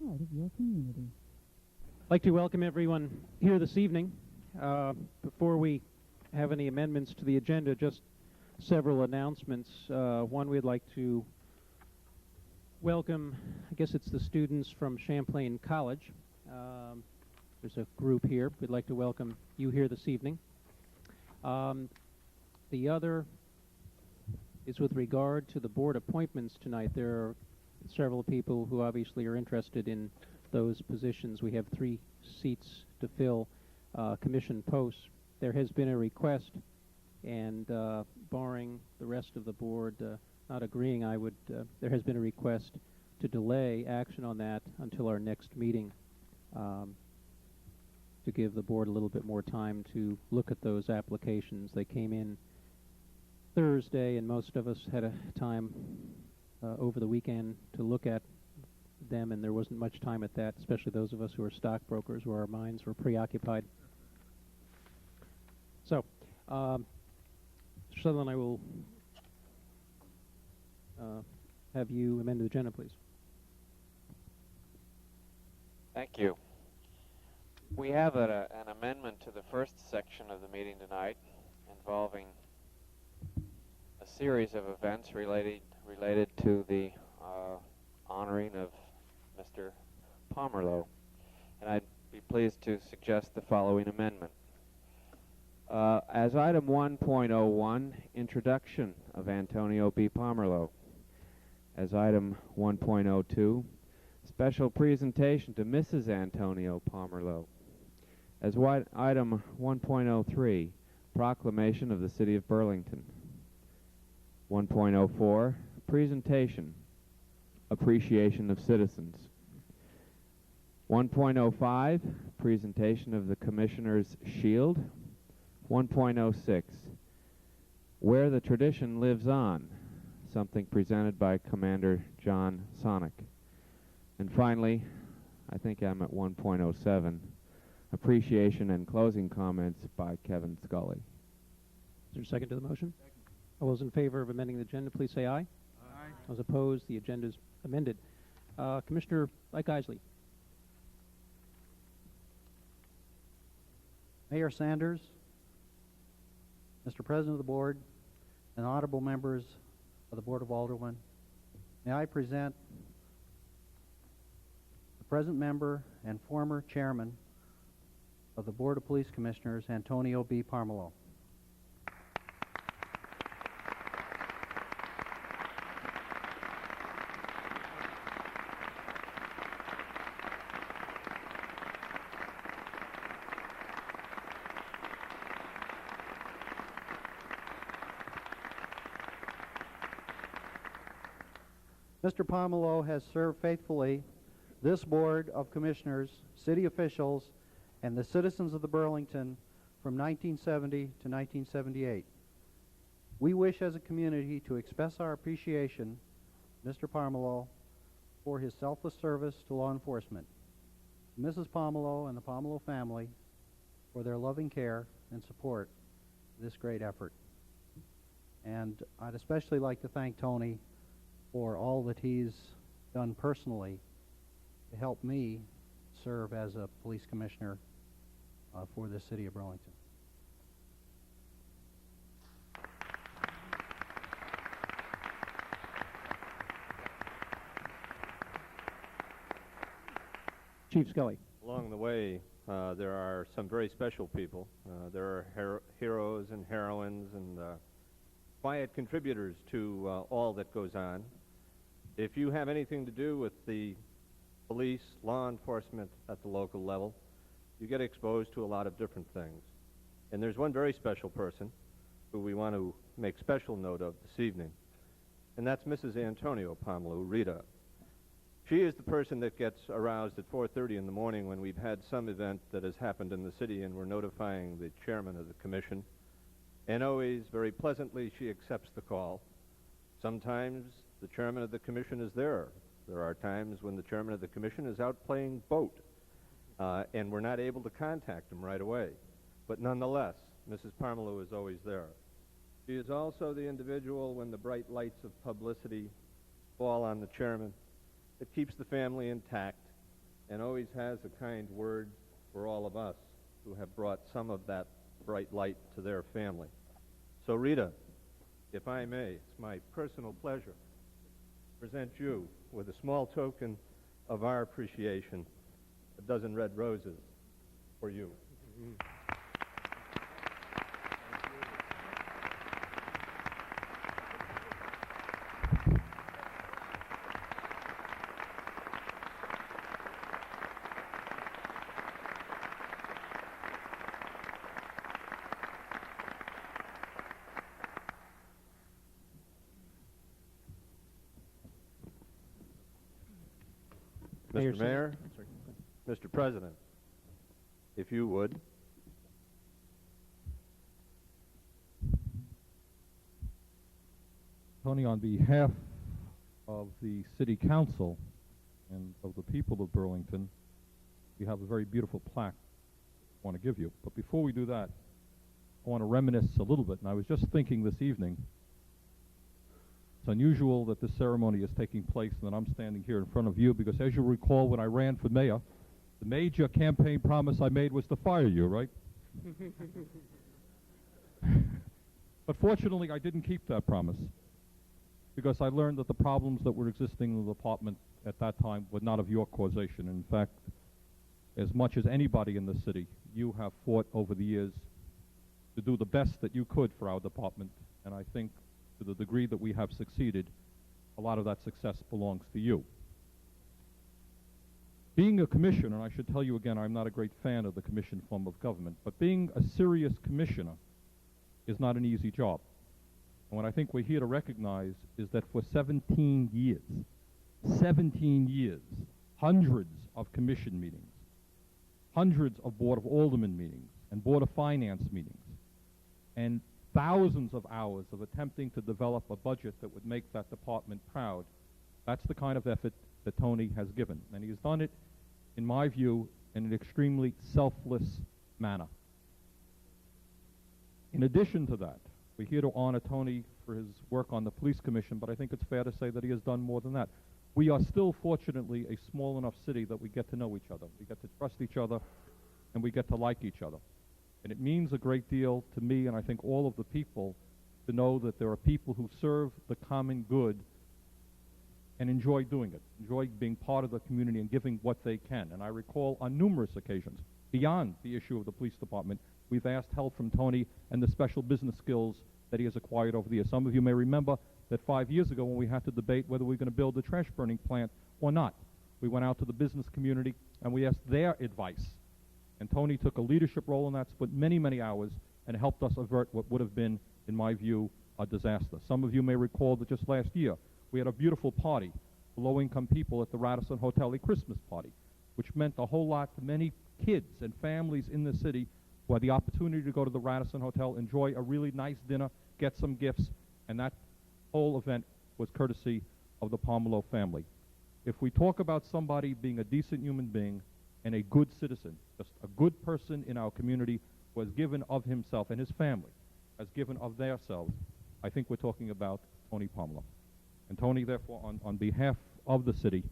part of your community. I'd like to welcome everyone here this evening. Before we have any amendments to the agenda, just several announcements. One, we'd like to welcome, I guess it's the students from Champlain College. There's a group here. We'd like to welcome you here this evening. The other is with regard to the board appointments tonight. There are several people who obviously are interested in those positions. We have 3 seats to fill, commission posts. There has been a request, and barring the rest of the board not agreeing, there has been a request to delay action on that until our next meeting, to give the board a little bit more time to look at those applications. They came in Thursday, and most of us had a time over the weekend to look at them, and there wasn't much time at that, especially those of us who are stockbrokers where our minds were preoccupied. So, Mr. Sutherland, I will have you amend the agenda, please. Thank you. We have an amendment to the first section of the meeting tonight involving a series of events related to the honoring of Mr. Pomerleau. And I'd be pleased to suggest the following amendment. As item 1.01, introduction of Antonio B. Pomerleau. As item 1.02, special presentation to Mrs. Antonio Pomerleau. As item 1.03, proclamation of the City of Burlington. 1.04, presentation, appreciation of citizens. 1.05, presentation of the Commissioner's Shield. 1.06, where the tradition lives on, something presented by Commander John Sonic. And finally, I think I'm at 1.07, appreciation and closing comments by Kevin Scully. Is there a second to the motion? Second. All those in favor of amending the agenda, please say aye. Aye. Those opposed, the agenda is amended. Commissioner Mike Isley. Mayor Sanders, Mr. President of the Board, and honorable members of the Board of Aldermen, may I present the present member and former chairman of the Board of Police Commissioners, Antonio B. Pomerleau. Mr. Pomerleau has served faithfully this Board of Commissioners, city officials, and the citizens of the Burlington from 1970 to 1978. We wish as a community to express our appreciation to Mr. Pomerleau for his selfless service to law enforcement, Mrs. Pomerleau and the Pomerleau family for their loving care and support of this great effort. And I'd especially like to thank Tony for all that he's done personally to help me serve as a police commissioner for the city of Burlington. Chief Scully. Along the way, there are some very special people. There are heroes and heroines and quiet contributors to all that goes on. If you have anything to do with the police, law enforcement at the local level, you get exposed to a lot of different things. And there's one very special person who we want to make special note of this evening, and that's Mrs. Antonio Pomerleau, Rita. She is the person that gets aroused at 4:30 in the morning when we've had some event that has happened in the city and we're notifying the chairman of the commission. And always, very pleasantly, she accepts the call. Sometimes the chairman of the commission is there. There are times when the chairman of the commission is out playing boat, and we're not able to contact him right away. But nonetheless, Mrs. Pomerleau is always there. She is also the individual, when the bright lights of publicity fall on the chairman, that keeps the family intact and always has a kind word for all of us who have brought some of that bright light to their family. So Rita, if I may, it's my personal pleasure to present you with a small token of our appreciation, a dozen red roses for you. Mr. Mayor, Mr. President, if you would. Tony, on behalf of the City Council and of the people of Burlington, we have a very beautiful plaque I want to give you. But before we do that, I want to reminisce a little bit. And I was just thinking this evening, it's unusual that this ceremony is taking place and that I'm standing here in front of you, because as you recall, when I ran for mayor, the major campaign promise I made was to fire you, right? But fortunately, I didn't keep that promise, because I learned that the problems that were existing in the department at that time were not of your causation. In fact, as much as anybody in the city, you have fought over the years to do the best that you could for our department, and I think to the degree that we have succeeded, a lot of that success belongs to you. Being a commissioner, and I should tell you again, I'm not a great fan of the commission form of government, but being a serious commissioner is not an easy job. And what I think we're here to recognize is that for 17 years, hundreds of commission meetings, hundreds of Board of Alderman meetings, and Board of Finance meetings, and thousands of hours of attempting to develop a budget that would make that department proud. That's the kind of effort that Tony has given. And he has done it, in my view, in an extremely selfless manner. In addition to that, we're here to honor Tony for his work on the police commission, but I think it's fair to say that he has done more than that. We are still, fortunately, a small enough city that we get to know each other. We get to trust each other, and we get to like each other. And it means a great deal to me, and I think all of the people, to know that there are people who serve the common good and enjoy doing it, enjoy being part of the community and giving what they can. And I recall on numerous occasions, beyond the issue of the police department, we've asked help from Tony and the special business skills that he has acquired over the years. Some of you may remember that 5 years ago when we had to debate whether we were going to build a trash burning plant or not, we went out to the business community and we asked their advice. And Tony took a leadership role in that, spent many, many hours, and helped us avert what would have been, in my view, a disaster. Some of you may recall that just last year, we had a beautiful party for low-income people at the Radisson Hotel, a Christmas party, which meant a whole lot to many kids and families in the city who had the opportunity to go to the Radisson Hotel, enjoy a really nice dinner, get some gifts, and that whole event was courtesy of the Pomerleau family. If we talk about somebody being a decent human being and a good citizen, just a good person in our community who has given of himself, and his family has given of themselves, I think we're talking about Tony Pomerleau. And Tony, therefore, on behalf of the city,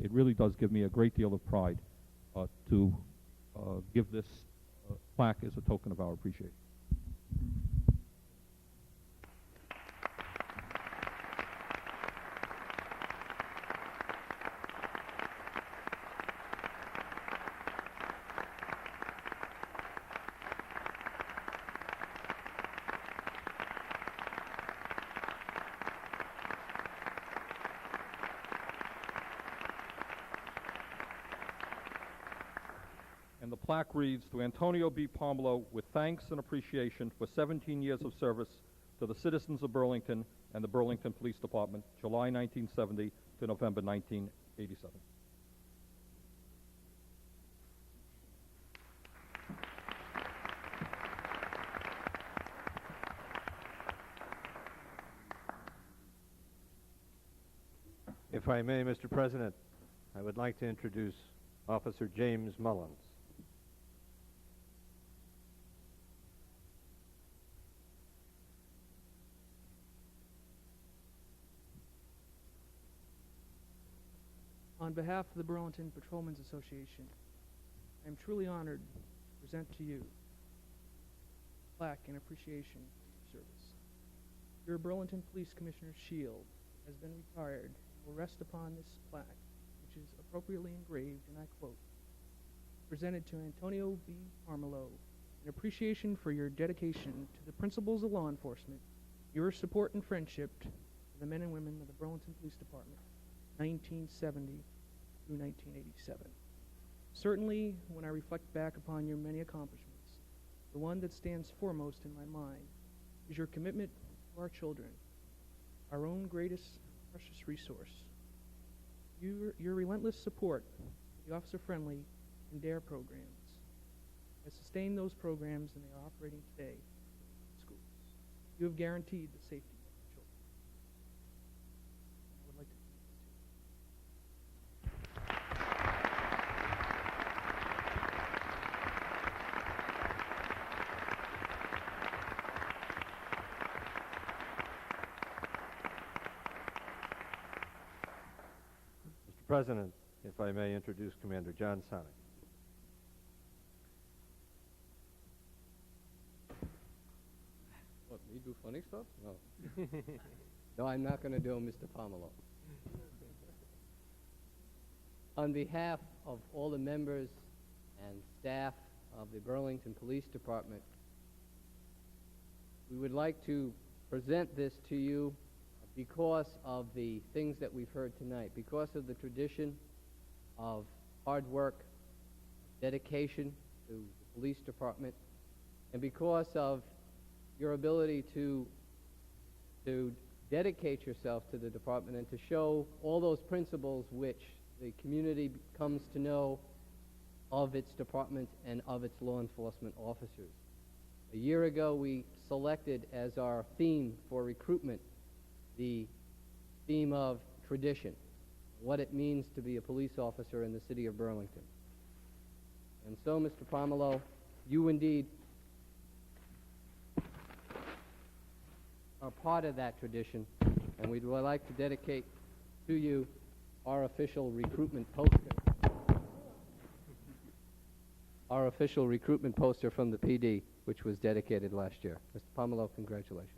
it really does give me a great deal of pride to give this plaque as a token of our appreciation. And the plaque reads, "To Antonio B. Pomerleau, with thanks and appreciation for 17 years of service to the citizens of Burlington and the Burlington Police Department, July 1970 to November 1987. If I may, Mr. President, I would like to introduce Officer James Mullins. On On behalf of the Burlington Patrolmen's Association, I am truly honored to present to you a plaque in appreciation for your service. Your Burlington Police Commissioner's shield has been retired and will rest upon this plaque, which is appropriately engraved, and I quote, presented to Antonio B. Pomerleau in appreciation for your dedication to the principles of law enforcement, your support and friendship to the men and women of the Burlington Police Department, 1970 through 1987. Certainly, when I reflect back upon your many accomplishments, the one that stands foremost in my mind is your commitment to our children, our own greatest precious resource. Your relentless support of the officer-friendly and DARE programs has sustained those programs, and they are operating today in schools. You have guaranteed the safety of our children. I would like to Mr. President, if I may introduce Commander John Sonic. What, me do funny stuff? No. No, I'm not going to do Mr. Pomerleau. On behalf of all the members and staff of the Burlington Police Department, we would like to present this to you because of the things that we've heard tonight, because of the tradition of hard work, dedication to the police department, and because of your ability to dedicate yourself to the department and to show all those principles which the community comes to know of its department and of its law enforcement officers. A year ago, we selected as our theme for recruitment the theme of tradition, what it means to be a police officer in the city of Burlington. And so, Mr. Pomerleau, you indeed are part of that tradition, and we'd like to dedicate to you our official recruitment poster. Our official recruitment poster from the PD, which was dedicated last year. Mr. Pomerleau, congratulations.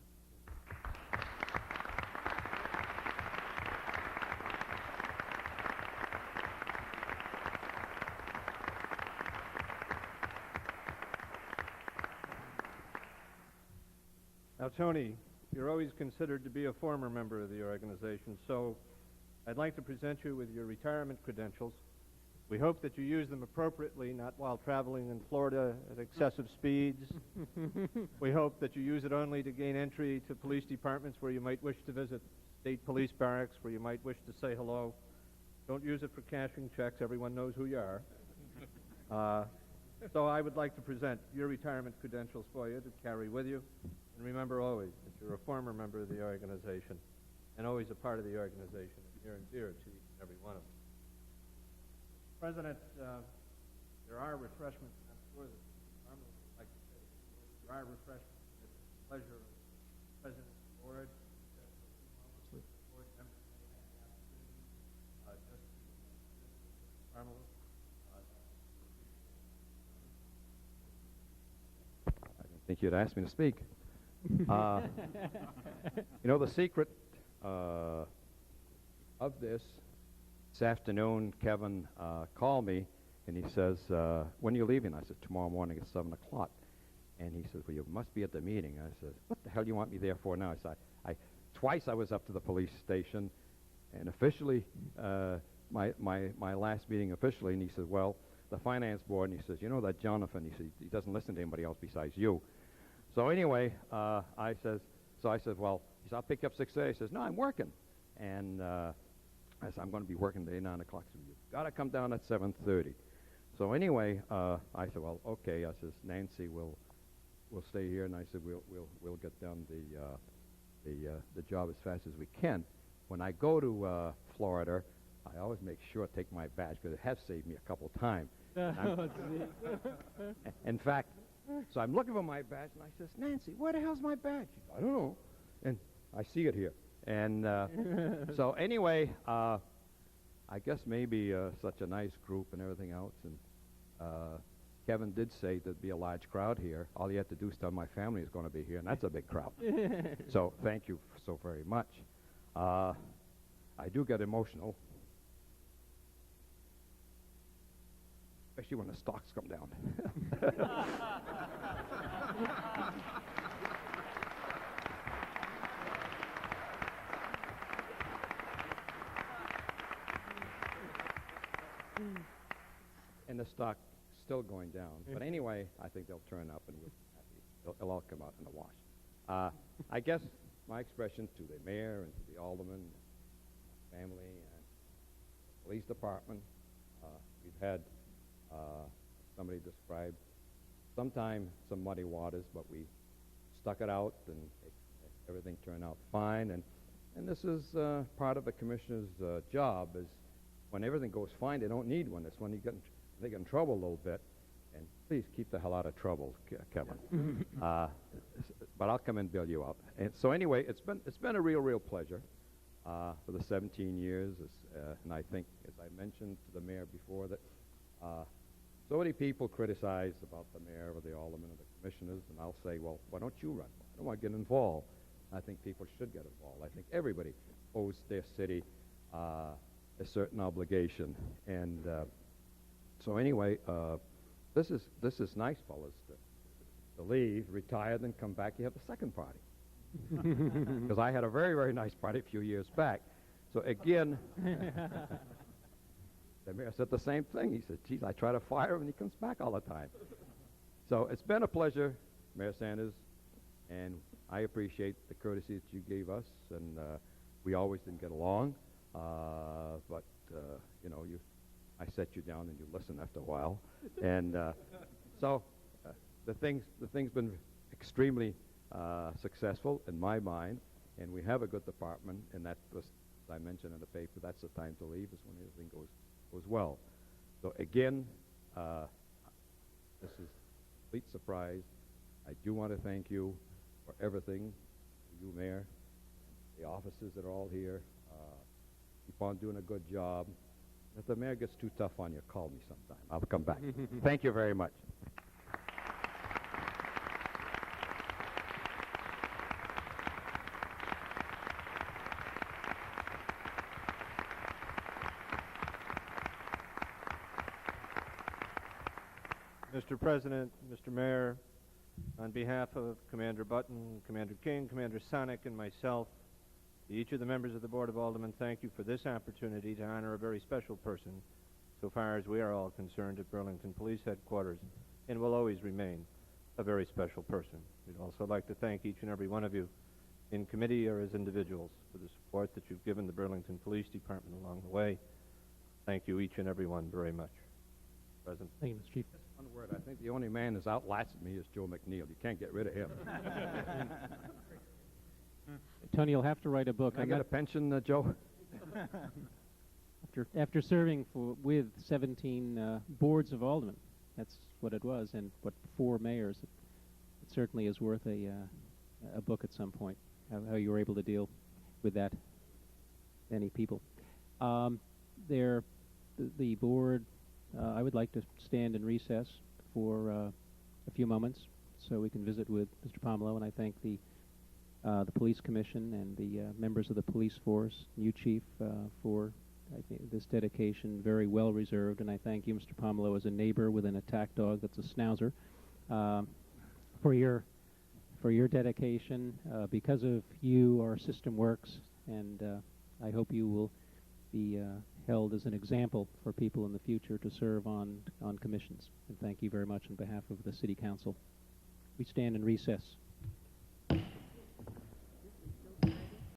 Now, Tony, you're always considered to be a former member of the organization, so I'd like to present you with your retirement credentials. We hope that you use them appropriately, not while traveling in Florida at excessive speeds. We hope that you use it only to gain entry to police departments where you might wish to visit state police barracks, where you might wish to say hello. Don't use it for cashing checks. Everyone knows who you are. So I would like to present your retirement credentials for you to carry with you. And remember always that you're a former member of the organization and always a part of the organization, near and dear to each and every one of us. President, there are refreshments, and I'm sure that Arnold would like to say there are refreshments. It's a pleasure of the President of the Board, board members may have the opportunity just to Arnold. I didn't think you'd ask me to speak. You know, the secret of this afternoon, Kevin called me, and he says, when are you leaving? I said, tomorrow morning at 7 o'clock. And he says, well, you must be at the meeting. I said, what the hell do you want me there for now? I said, twice I was up to the police station, and officially, my last meeting officially, and he says, well, the finance board, and he says, you know that Jonathan, he said, he doesn't listen to anybody else besides you. So anyway, I said, well, he said, I'll pick you up 6:30. He says, no, I'm working. And I said, I'm going to be working today 9 o'clock. So you've got to come down at 7:30. So anyway, I said, well, okay. I says, Nancy will stay here, and I said, we'll get done the job as fast as we can. When I go to Florida, I always make sure to take my badge because it has saved me a couple times. In fact, so I'm looking for my badge, and I says, Nancy, where the hell's my badge? She goes, I don't know. And I see it here. And so anyway, I I guess maybe such a nice group and everything else. And Kevin did say there'd be a large crowd here. All you have to do is tell my family is going to be here, and that's a big crowd. So thank you so very much. I do get emotional, especially when the stocks come down. And the stock still going down. But anyway, I think they'll turn up and we'll be happy. It'll all come out in the wash. I guess my expression to the mayor and to the alderman, family, and police department, we've had somebody describe sometime some muddy waters, but we stuck it out and everything turned out fine. And this is part of a commissioner's job is when everything goes fine, they don't need one. It's when they get in trouble a little bit. And please keep the hell out of trouble, Kevin. But I'll come and bail you out. And so anyway, it's been a real pleasure for the 17 years. And I think, as I mentioned to the mayor before, that so many people criticize about the mayor or the alderman or the commissioners, and I'll say, well, why don't you run? I don't want to get involved. I think people should get involved. I think everybody owes their city a certain obligation. And so anyway, this is nice, fellas, to leave, retire, then come back. You have the second party. Because I had a very nice party a few years back. So again, the mayor said the same thing. He said, geez, I try to fire him and he comes back all the time. So it's been a pleasure, Mayor Sanders, and I appreciate the courtesy that you gave us. And we always didn't get along, but you know, I set you down and you listen after a while. And so the thing's been extremely successful in my mind, and we have a good department, and that was, as I mentioned in the paper, that's the time to leave, is when everything goes well. So again, this is a complete surprise. I do want to thank you for everything, you, Mayor, the officers that are all here. Keep on doing a good job. If the mayor gets too tough on you, call me sometime. I'll come back. Thank you very much. Mr. President, Mr. Mayor, on behalf of Commander Button, Commander King, Commander Sonic, and myself, to each of the members of the Board of Aldermen, thank you for this opportunity to honor a very special person, so far as we are all concerned at Burlington Police Headquarters, and will always remain a very special person. We'd also like to thank each and every one of you in committee or as individuals for the support that you've given the Burlington Police Department along the way. Thank you, each and every one, very much. President. Thank you, Mr. Chief. One word, I think the only man that's outlasted me is Joe McNeil. You can't get rid of him. Tony, you'll have to write a book. Can I get a pension, Joe? After serving with 17 boards of aldermen, that's what it was, and 4 mayors, it certainly is worth a book at some point, how you were able to deal with that many people. The board, I would like to stand in recess for a few moments so we can visit with Mr. Pomerleau, and I thank the Police Commission and the members of the police force, you, Chief, for I think this dedication, very well reserved, and I thank you, Mr. Pomerleau, as a neighbor with an attack dog that's a schnauzer, for your dedication. Because of you, our system works, and I hope you will be held as an example for people in the future to serve on commissions. And thank you very much on behalf of the City Council. We stand in recess.